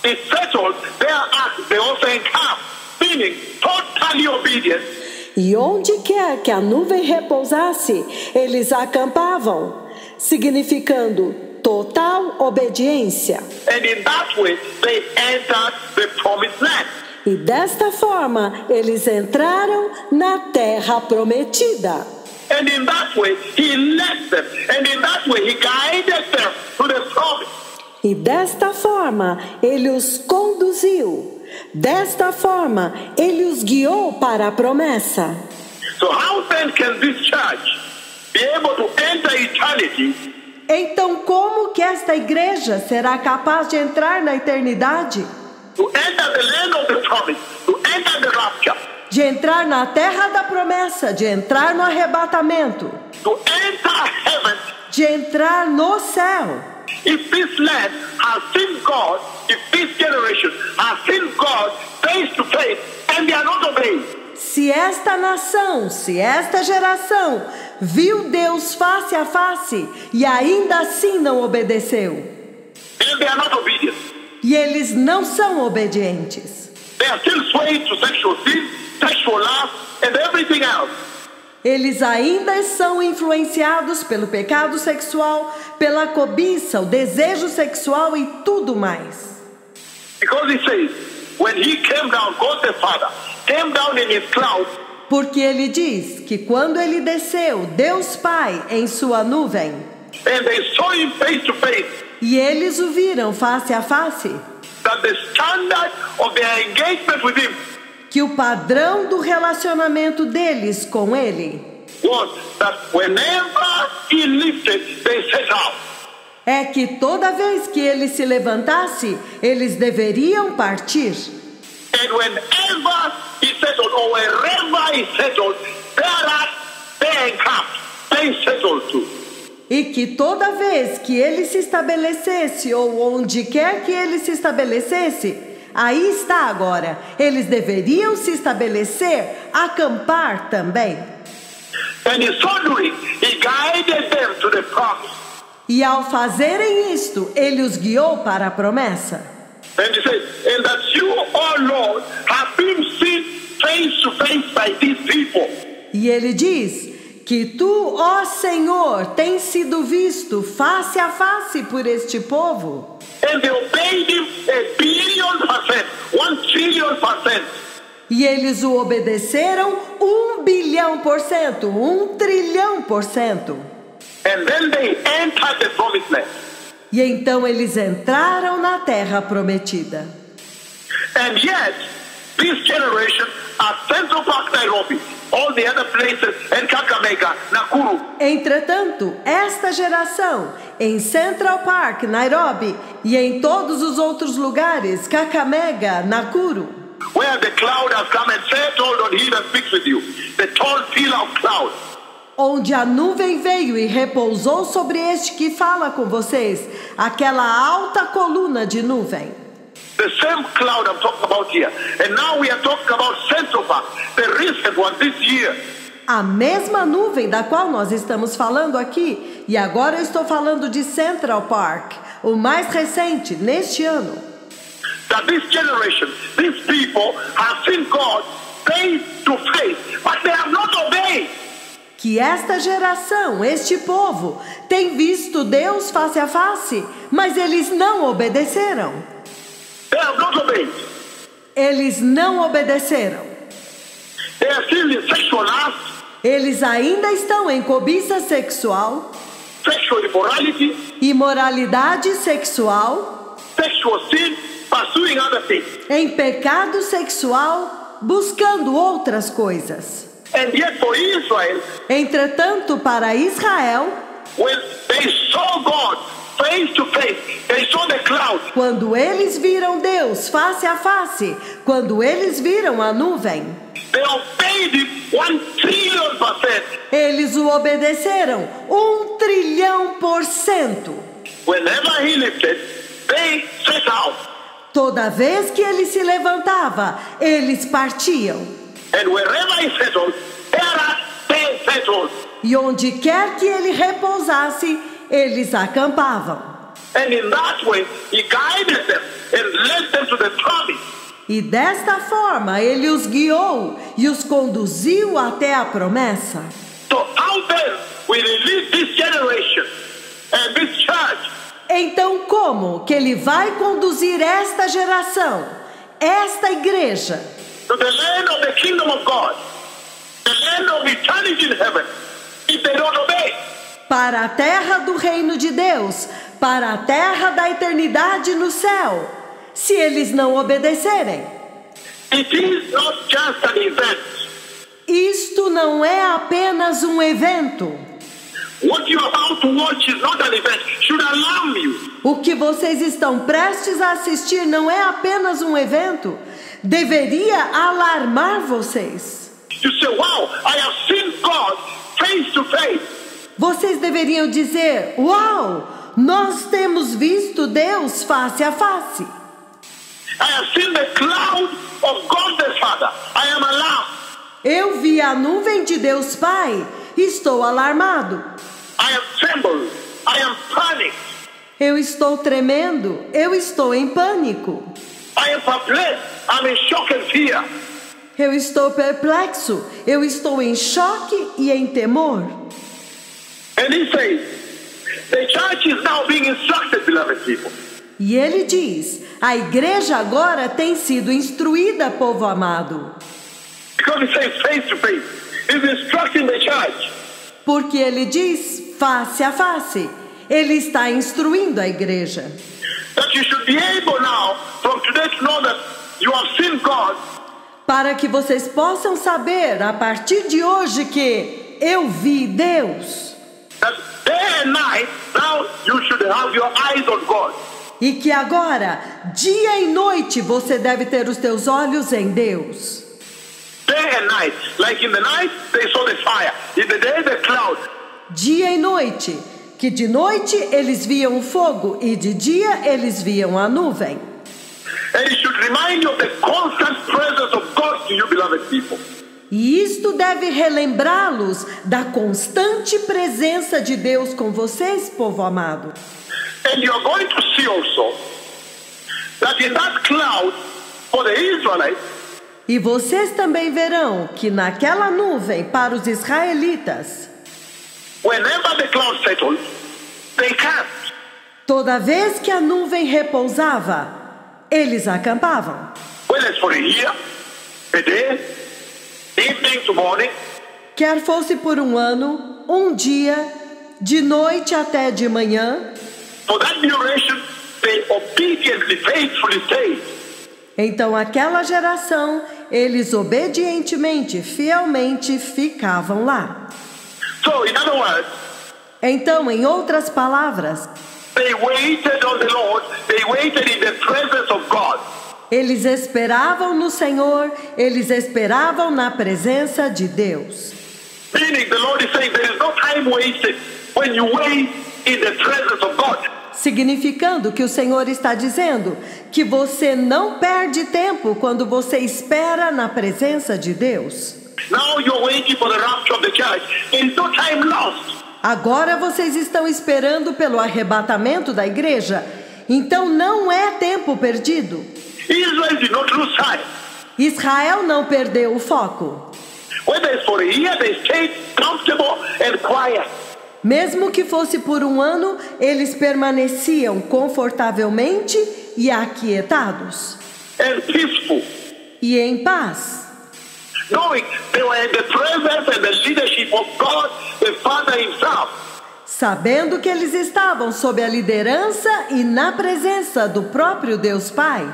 it settled, thereat they also encamp, meaning totally obedient. E onde quer que a nuvem repousasse, eles acampavam, significando total obediência. And in that way, they entered the promised land. E desta forma, eles entraram na terra prometida. And in that way, he led them. And in that way, he guided them to the promise. E desta forma, ele os conduziu. Desta forma, ele os guiou para a promessa. So how then can this church be able to enter eternity? Então, como que esta igreja será capaz de entrar na eternidade? To enter the land of the promise, to enter the rapture, De entrar na terra da promessa, de entrar no arrebatamento, to enter heaven. de entrar no céu. If this land has seen God, if this generation has seen God face to face, and they are not obeying, Se esta nação, se esta geração viu Deus face a face e ainda assim não obedeceu, and they are not obedient, e eles não são obedientes, they are still swayed to sexual sin, sexual lust, and everything else. eles ainda são influenciados pelo pecado sexual, pela cobiça, o desejo sexual e tudo mais. Because he says, when he came down, God the Father came down in his cloud, Porque ele diz que quando ele desceu, Deus Pai em sua nuvem, and they saw him face to face, e eles o viram face a face, that the standard of their engagement with him que o padrão do relacionamento deles com ele was that whenever he lifted, they set out. é que toda vez que ele se levantasse, eles deveriam partir. And whenever he settled, or wherever he settled, thereat they encamped, they settled too. E que toda vez que ele se estabelecesse, ou onde quer que ele se estabelecesse, aí está agora, eles deveriam se estabelecer, acampar também. And in so doing, he guided them to the promise. E ao fazerem isto, ele os guiou para a promessa. And he said, and that you, O Lord, have been seen face to face by these people. E ele diz que tu, ó Senhor, tens sido visto face a face por este povo. And they obeyed him 1 billion%, 1 trillion%. E eles o obedeceram 1 bilhão%, 1 trilhão%. And then they entered the promised land. E então eles entraram na terra prometida. And yet, this generation at Central Park, Nairobi, all the other places, and Kakamega, Nakuru, Entretanto, esta geração, em Central Park, Nairobi, e em todos os outros lugares, Kakamega, Nakuru, where the cloud has come and settled on he that speaks with you, the tall pillar of cloud, onde a nuvem veio e repousou sobre este que fala com vocês, aquela alta coluna de nuvem. the same cloud I'm talking about here. And now we are talking about Central Park, the recent one this year. A mesma nuvem da qual nós estamos falando aqui, e agora eu estou falando de Central Park, o mais recente, neste ano. That this generation, these people have seen God face to face, but they have not obeyed. Que esta geração, este povo, tem visto Deus face a face, mas eles não obedeceram. They have not obeyed. Eles não obedeceram. They are still in sexual lust, Eles ainda estão em cobiça sexual, sexual immorality, imoralidade sexual, sexual sin, pursuing other things. em pecado sexual, buscando outras coisas. And yet for Israel, Entretanto, para Israel, when they saw God face to face, they saw the cloud, quando eles viram Deus face a face, quando eles viram a nuvem, they obeyed him 1 trillion%. eles o obedeceram 1 trilhão%. Whenever he lifted, they set out. Toda vez que ele se levantava, eles partiam. And wherever he settled, there they settled. E onde quer que ele repousasse, eles acampavam. And in that way, he guided them and led them to the promise. E desta forma, ele os guiou e os conduziu até a promessa. So how then will he lead this generation and this church? Então, como que ele vai conduzir esta geração, esta igreja, To the land of the kingdom of God, the land of eternity in heaven, if they don't obey? para a terra do reino de Deus, para a terra da eternidade no céu, se eles não obedecerem? It is not just an event. Isto não é apenas um evento. What you are about to watch is not an event. Should alarm you. O que vocês estão prestes a assistir não é apenas um evento. Deveria alarmar vocês. You say, wow, I have seen God face to face. Vocês deveriam dizer: uau, nós temos visto Deus face a face. I have seen the cloud of God the Father. I am alarmed. Eu vi a nuvem de Deus Pai. Estou alarmado. I am trembled. I am panicked. Eu estou tremendo. Eu estou em pânico. I am perplexed. I'm in shock and fear. Eu estou perplexo. Eu estou em choque e em temor. And he says, the church is now being instructed, beloved people. E ele diz: a igreja agora tem sido instruída, povo amado. Because he says face to face. He's instructing the church. Porque ele diz face a face. Ele está instruindo a igreja. That you should be able now, from today, to know that you have seen God. Para que vocês possam saber, a partir de hoje, que eu vi Deus. That day and night, now you should have your eyes on God. E que agora, dia e noite, você deve ter os teus olhos em Deus. Day and night. Like in the night, they saw the fire. In the day, the cloud. Dia e noite. Que de noite eles viam o fogo e de dia eles viam a nuvem. And it should remind you of the constant presence of God to you, beloved people. E isto deve relembrá-los da constante presença de Deus com vocês, povo amado. And you are going to see also that in that cloud, for the Israelites, E vocês também verão que naquela nuvem, para os israelitas, whenever the cloud settles, they camped. toda vez que a nuvem repousava, eles acampavam. Whether it's for a year, a day, evening to morning, Quer fosse por um ano, um dia, de noite até de manhã, for that duration, they obediently, faithfully stayed. então aquela geração, eles obedientemente, fielmente ficavam lá. So, in other words, Então, em outras palavras, they waited on the Lord, they waited in the presence of God. eles esperavam no Senhor, eles esperavam na presença de Deus. Meaning the Lord is saying there is no time wasted when you wait in the presence of God. Significando que o Senhor está dizendo que você não perde tempo quando você espera na presença de Deus. Now you're waiting for the rapture of the church. There is no time lost. Agora vocês estão esperando pelo arrebatamento da igreja, então não é tempo perdido. Israel did not lose sight. Israel não perdeu o foco. Whether it's for a year, they stayed comfortable and quiet. Mesmo que fosse por um ano, eles permaneciam confortavelmente e aquietados And peaceful, e em paz, knowing they were in the presence and the leadership of God, the Father Himself. sabendo que eles estavam sob a liderança e na presença do próprio Deus Pai.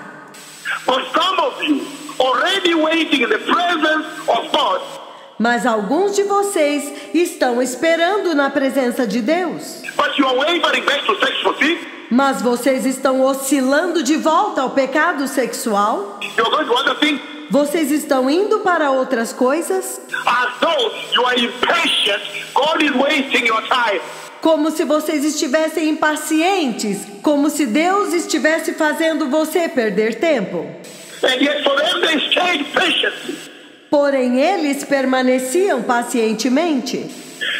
But some of you already waiting in the presence of God. Mas alguns de vocês estão esperando na presença de Deus. But you are wavering back to sexual sin. Mas vocês estão oscilando de volta ao pecado sexual? You are going to other things Vocês estão indo para outras coisas? as though you are impatient. God is wasting your time. Como se vocês estivessem impacientes, como se Deus estivesse fazendo você perder tempo. And yet for them they stayed patiently. Porém, eles permaneciam pacientemente.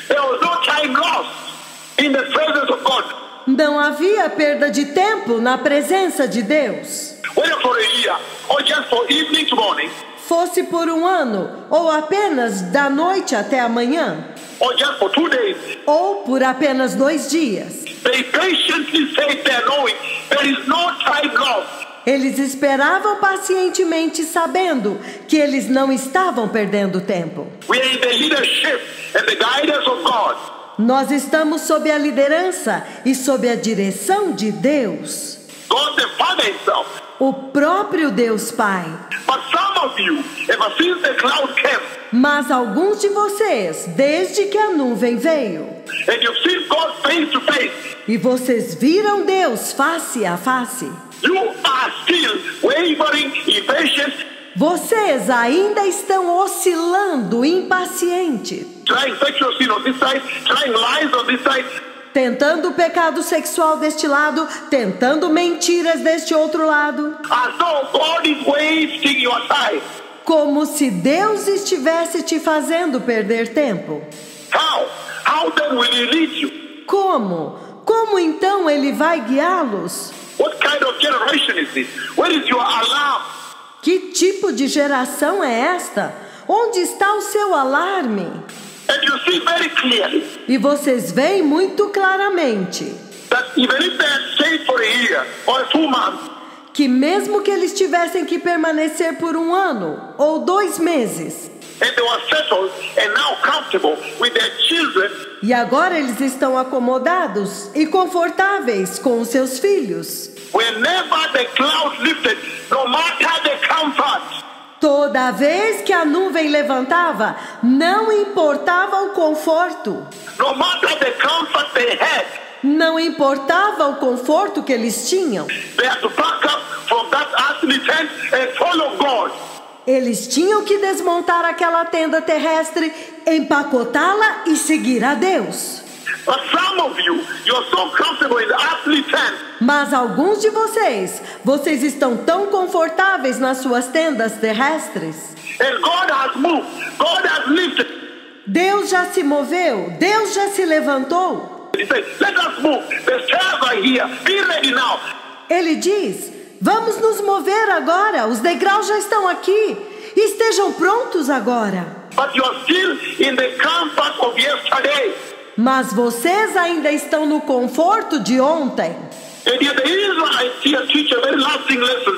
There was no time lost in the presence of God. Não havia perda de tempo na presença de Deus. Whether for a year or just for evening to morning, Fosse por um ano, ou apenas da noite até amanhã, or just for 2 days, ou por apenas 2 dias. they patiently stayed there knowing there is no time lost. Eles esperavam pacientemente, sabendo que eles não estavam perdendo tempo. We are in the leadership and the guidance of God. Nós estamos sob a liderança e sob a direção de Deus, God the Father himself. o próprio Deus Pai. But some of you, ever since the cloud came, Mas alguns de vocês, desde que a nuvem veio, and you've seen God face to face, e vocês viram Deus face a face, you are still wavering, impatient, vocês ainda estão oscilando, impaciente, trying sexual sin on this side, trying lies on this side. tentando o pecado sexual deste lado, tentando mentiras deste outro lado, As though God is wasting your time. como se Deus estivesse te fazendo perder tempo. How then will he lead you? Como? Como então ele vai guiá-los? What kind of generation is this? Where is your alarm? Que tipo de geração é esta? Onde está o seu alarme? And you see very clearly E vocês veem muito claramente that even if they had stayed for a year or 2 months, que mesmo que eles tivessem que permanecer por um ano ou 2 meses, and they were settled and now comfortable with their children, e agora eles estão acomodados e confortáveis com os seus filhos, whenever the cloud lifted, no matter the comfort, toda vez que a nuvem levantava, não importava o conforto, no matter the comfort they had, não importava o conforto que eles tinham, they had to back up from that earthly tent and follow God. eles tinham que desmontar aquela tenda terrestre, empacotá-la e seguir a Deus. But some of you, you're so comfortable in the earthly tent, Mas alguns de vocês estão tão confortáveis nas suas tendas terrestres. and God has moved, God has lifted. Deus já se moveu, Deus já se levantou. He said, let us move. The stairs are here. Be ready now. Ele diz: vamos nos mover agora, os degraus já estão aqui. Estejam prontos agora. But you're still in the comfort of yesterday. Mas vocês ainda estão no conforto de ontem. And yet the Israelites here teach a very lasting lesson.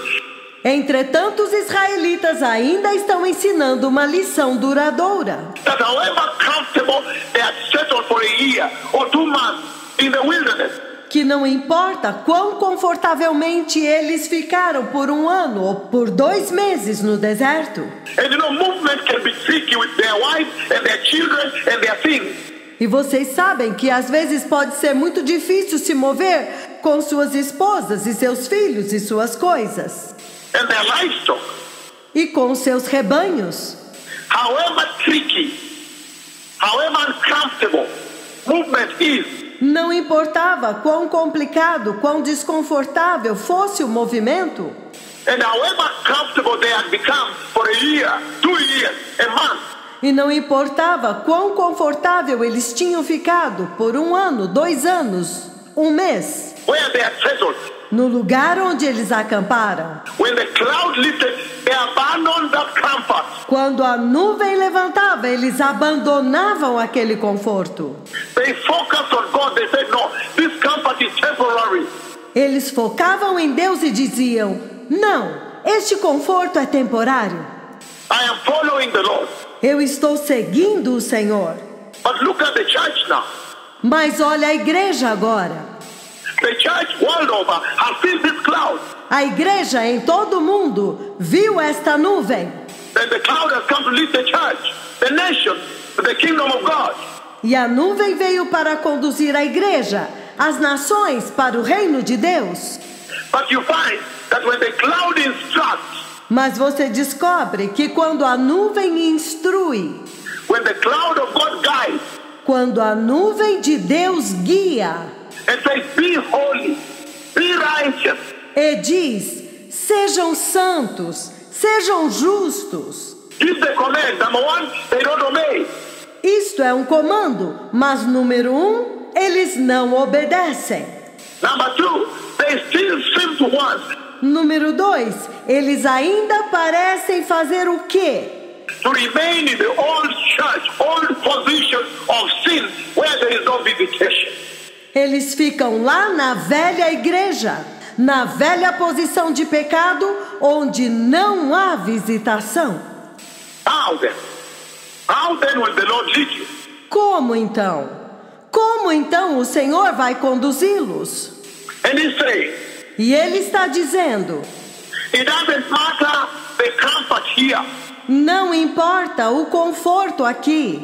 Entretanto, os israelitas ainda estão ensinando uma lição duradoura. That however comfortable they had settled for a year or 2 months in the wilderness, Que não importa quão confortavelmente eles ficaram por um ano ou por 2 meses no deserto. and you know, movement can be tricky with their wives and their children and their things. E vocês sabem que às vezes pode ser muito difícil se mover com suas esposas e seus filhos e suas coisas. And their livestock. E com seus rebanhos. However tricky, however uncomfortable movement is, Não importava quão complicado, quão desconfortável fosse o movimento. and however comfortable they had become for a year, 2 years, a month, E não importava quão confortável eles tinham ficado por um ano, 2 anos, 1 mês, where they had settled. no lugar onde eles acamparam. When the cloud lifted, they abandoned that comfort. Quando a nuvem levantava, eles abandonavam aquele conforto. They focused on God. They said, no, this comfort is temporary. Eles focavam em Deus e diziam: não, este conforto é temporário. I am following the Lord. Eu estou seguindo o Senhor. But look at the church now. Mas olha a igreja agora. The church world over has seen this cloud. A igreja em todo o mundo viu esta nuvem. And the cloud has come to lead the church, the nation, to the kingdom of God. E a nuvem veio para conduzir a igreja, as nações para o reino de Deus. But you find that when the cloud instructs, Mas você descobre que quando a nuvem instrui, when the cloud of God guides, quando a nuvem de Deus guia and says, be holy, be righteous. e diz: sejam santos, sejam justos. Give the command. Number one, they don't obey. Isto é um comando, mas número 1, eles não obedecem. Number two, they still seem to want Número 2, eles ainda parecem fazer o quê? to remain in the old church, old position of sin, where there is no visitation. Eles ficam lá na velha igreja, na velha posição de pecado, onde não há visitação. How then will the Lord lead you? Como então? Como então o Senhor vai conduzi-los? And he's saying, E Ele está dizendo: it doesn't matter the comfort here. não importa o conforto aqui.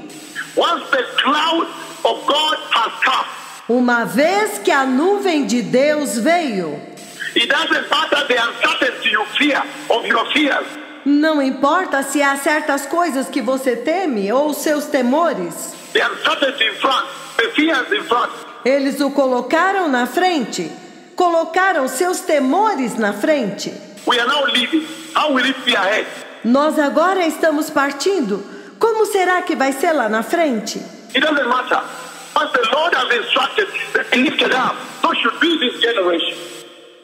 Once the cloud of God has come, Uma vez que a nuvem de Deus veio, it doesn't matter the uncertainty you fear of your fears. não importa se há certas coisas que você teme ou seus temores, The uncertainty in front, the fears in front. eles o colocaram na frente, colocaram seus temores na frente. We are now leaving. How will it be ahead? Nós agora estamos partindo. Como será que vai ser lá na frente? It doesn't matter. Once the Lord has instructed, they lifted up. So should be this generation.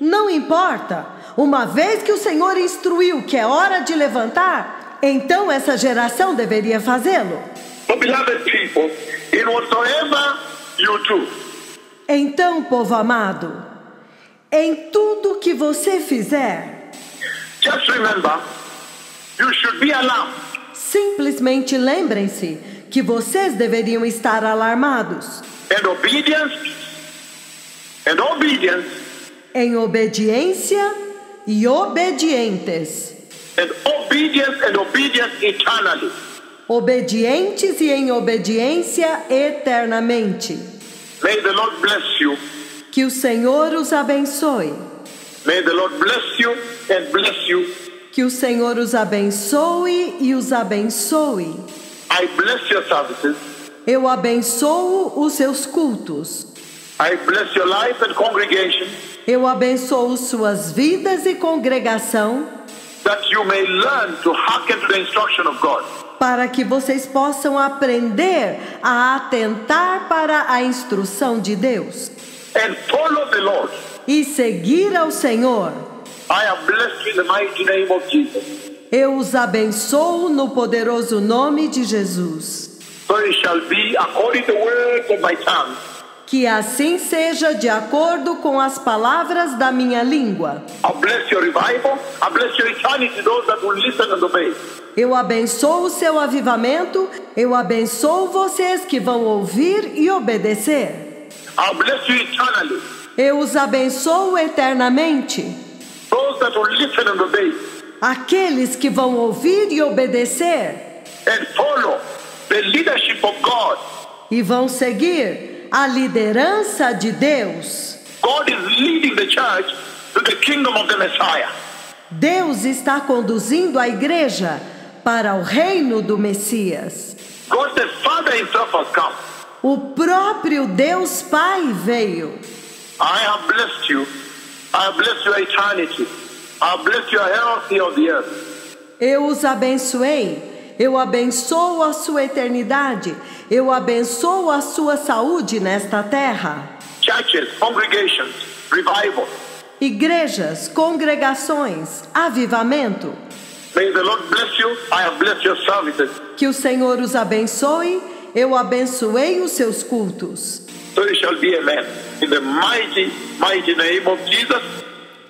Não importa. Uma vez que o Senhor instruiu que é hora de levantar, então essa geração deveria fazê-lo. So, beloved people, in whatsoever you do, Então, povo amado, em tudo que você fizer, just remember, you should be alarmed. simplesmente lembrem-se que vocês deveriam estar alarmados, And obedience, em obediência e obedientes, and obedience eternally. obedientes e em obediência eternamente. May the Lord bless you. Que o Senhor os abençoe. May the Lord bless you and bless you. Que o Senhor os abençoe e os abençoe. I bless your services. Eu abençoo os seus cultos. I bless your life and congregation, Eu abençoo suas vidas e congregação, that you may learn to hearken to the instruction of God. para que vocês possam aprender a atentar para a instrução de Deus And follow the Lord. e seguir ao Senhor. I am blessed in the mighty name of Jesus. Eu os abençoo no poderoso nome de Jesus. So it shall be according to the words of my tongue. Que assim seja de acordo com as palavras da minha língua. I bless your revival. I bless your eternity, those that will listen and obey. Eu abençoo o seu avivamento, eu abençoo vocês que vão ouvir e obedecer. I bless you eternally. Eu os abençoo eternamente. Those that will listen and obey Aqueles que vão ouvir e obedecer and follow the leadership of God. e vão seguir a liderança de Deus. God is leading the church to the kingdom of the Messiah. Deus está conduzindo a igreja para o reino do Messias. God the Father himself has come. O próprio Deus Pai veio. I have blessed you. I have blessed your eternity. I have blessed your health here on the earth. Eu os abençoei. Eu abençoo a sua eternidade. Eu abençoo a sua saúde nesta terra. Churches, congregations, revival. Igrejas, congregações, avivamento. May the Lord bless you. I have blessed your services. Que o Senhor os abençoe. Eu abençoei os seus cultos. So it shall be, amen. In the mighty, mighty name of Jesus.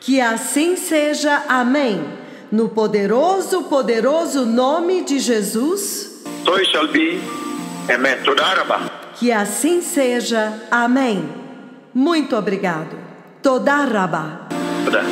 Que assim seja, amém. No poderoso, poderoso nome de Jesus. So it shall be, amen. Toda Rabba. Que assim seja, amém. Muito obrigado. Toda Rabá. Toda.